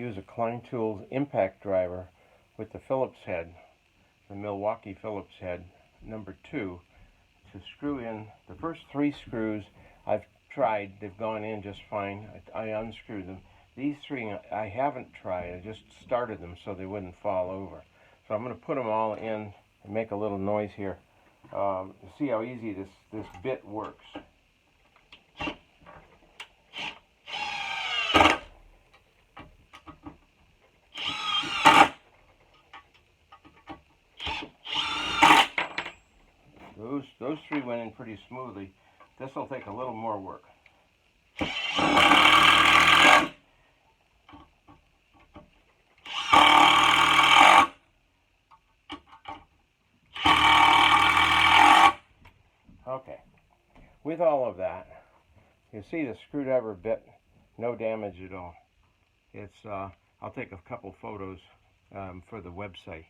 use a Klein Tools impact driver with the Phillips head, the Milwaukee Phillips head, number 2, to screw in the first 3 screws. I've tried, they've gone in just fine. I unscrewed them. These 3 I haven't tried, I just started them so they wouldn't fall over. So I'm going to put them all in and make a little noise here. See how easy this bit works. Those 3 went in pretty smoothly. This will take a little more work. Okay, with all of that, you see the screwdriver bit, no damage at all. It's I'll take a couple photos for the website.